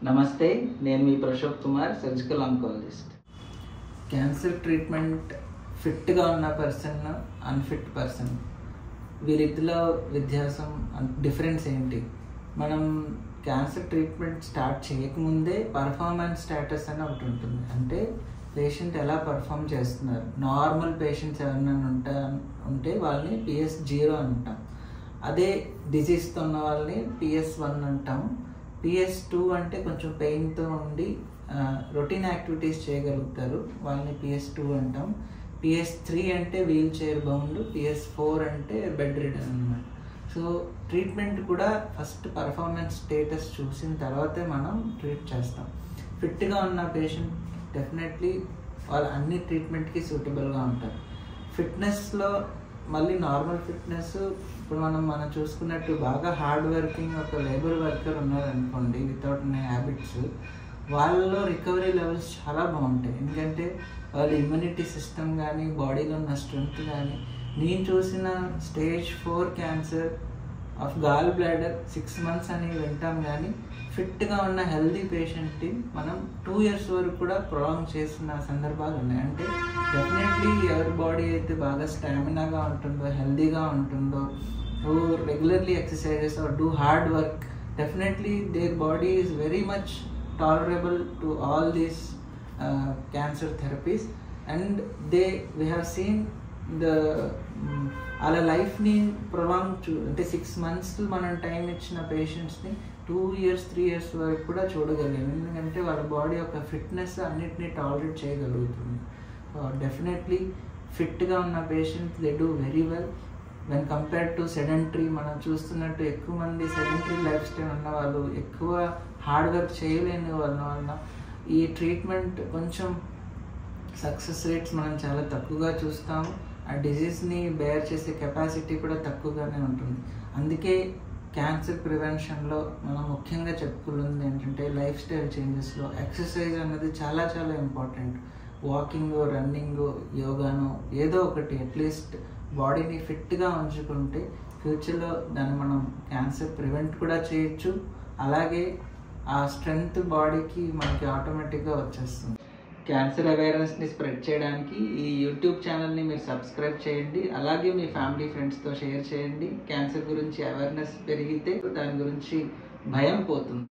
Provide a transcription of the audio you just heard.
నమస్తే, నేను మీ Prashobh Kumar, surgical oncologist. Cancer treatment ఫిట్గా ఉన్న పర్సన్, అన్ఫిట్ పర్సన్, వీరిద్దరిలో వ్యత్యాసం డిఫరెన్స్ ఏంటి? మనం క్యాన్సర్ ట్రీట్మెంట్ స్టార్ట్ చేయకముందే పర్ఫార్మెన్స్ స్టేటస్ అని ఒకటి ఉంటుంది. అంటే పేషెంట్ ఎలా పర్ఫామ్ చేస్తున్నారు. నార్మల్ పేషెంట్స్ ఎవరైనా ఉంటే వాళ్ళని PS0 అంటాం. అదే డిజీజ్తో ఉన్న వాళ్ళని PS1 అంటాం. PS2 అంటే కొంచెం పెయిన్తో ఉండి రొటీన్ యాక్టివిటీస్ చేయగలుగుతారు, వాళ్ళని PS2 అంటాం. PS3 అంటే వీల్ చైర్ బౌండ్, PS4 అంటే బెడ్ రిడన్ అన్నమాట. సో ట్రీట్మెంట్ కూడా ఫస్ట్ పర్ఫార్మెన్స్ స్టేటస్ చూసిన తర్వాతే మనం ట్రీట్ చేస్తాం. ఫిట్గా ఉన్న పేషెంట్ డెఫినెట్లీ వాళ్ళు అన్ని ట్రీట్మెంట్కి సూటబుల్గా ఉంటారు. ఫిట్నెస్లో మళ్ళీ నార్మల్ ఫిట్నెస్ ఇప్పుడు మనం చూసుకున్నట్టు బాగా హార్డ్ వర్కింగ్ ఒక లేబర్ వర్కర్ ఉన్నారనుకోండి, వితౌట్ ఎనీ హ్యాబిట్స్, వాళ్ళలో రికవరీ లెవెల్స్ చాలా బాగుంటాయి. ఎందుకంటే వాళ్ళ ఇమ్యూనిటీ సిస్టమ్ కానీ, బాడీలో ఉన్న స్ట్రెంగ్త్ కానీ. నేను చూసిన stage 4 cancer of gall bladder 6 months అని వింటాం, కానీ ఫిట్గా ఉన్న హెల్దీ పేషెంట్ని మనం 2 years వరకు కూడా ప్రొలాంగ్ చేసిన సందర్భాలు ఉన్నాయి. అంటే డెఫినెట్లీ ఎవరి బాడీ అయితే బాగా స్టామినాగా ఉంటుందో, హెల్దీగా ఉంటుందో, who regularly exercises or do hard work, definitely their body is very much tolerable to all these cancer therapies, and we have seen the అలా లైఫ్ని ప్రొలాంగ్ అంటే 6 months మనం టైం ఇచ్చిన పేషెంట్స్ని 2 years 3 years వరకు కూడా చూడగలిగాం. ఎందుకంటే వాళ్ళ బాడీ యొక్క ఫిట్నెస్ అన్నిటినీ టాలరేట్ చేయగలుగుతుంది. డెఫినెట్లీ ఫిట్గా ఉన్న patients they do very well when compared to sedentary. మనం చూస్తున్నట్టు ఎక్కువ మంది సెడెంటరీ లైఫ్ స్టైల్ ఉన్న వాళ్ళు, ఎక్కువ హార్డ్ వర్క్ చేయలేని వల్ల ఈ ట్రీట్మెంట్ కొంచెం సక్సెస్ రేట్స్ మనం చాలా తక్కువగా చూస్తాము. ఆ డిజీజ్ని బేర్ చేసే కెపాసిటీ కూడా తక్కువగానే ఉంటుంది. అందుకే క్యాన్సర్ ప్రివెన్షన్లో మనం ముఖ్యంగా చెప్పుకున్నది ఏంటంటే లైఫ్ స్టైల్ చేంజెస్లో ఎక్సర్సైజ్ అనేది చాలా చాలా ఇంపార్టెంట్. వాకింగ్, రన్నింగ్, యోగాను ఏదో ఒకటి అట్లీస్ట్ బాడీని ఫిట్గా ఉంచుకుంటే ఫ్యూచర్లో దాన్ని మనం క్యాన్సర్ ప్రివెంట్ కూడా చేయొచ్చు. అలాగే ఆ స్ట్రెంగ్త్ బాడీకి మనకి ఆటోమేటిక్గా వచ్చేస్తుంది. క్యాన్సర్ అవేర్నెస్ని స్ప్రెడ్ చేయడానికి ఈ యూట్యూబ్ ఛానల్ని మీరు సబ్స్క్రైబ్ చేయండి. అలాగే మీ ఫ్యామిలీ ఫ్రెండ్స్తో షేర్ చేయండి. క్యాన్సర్ గురించి అవేర్నెస్ పెరిగితే దాని గురించి భయం పోతుంది.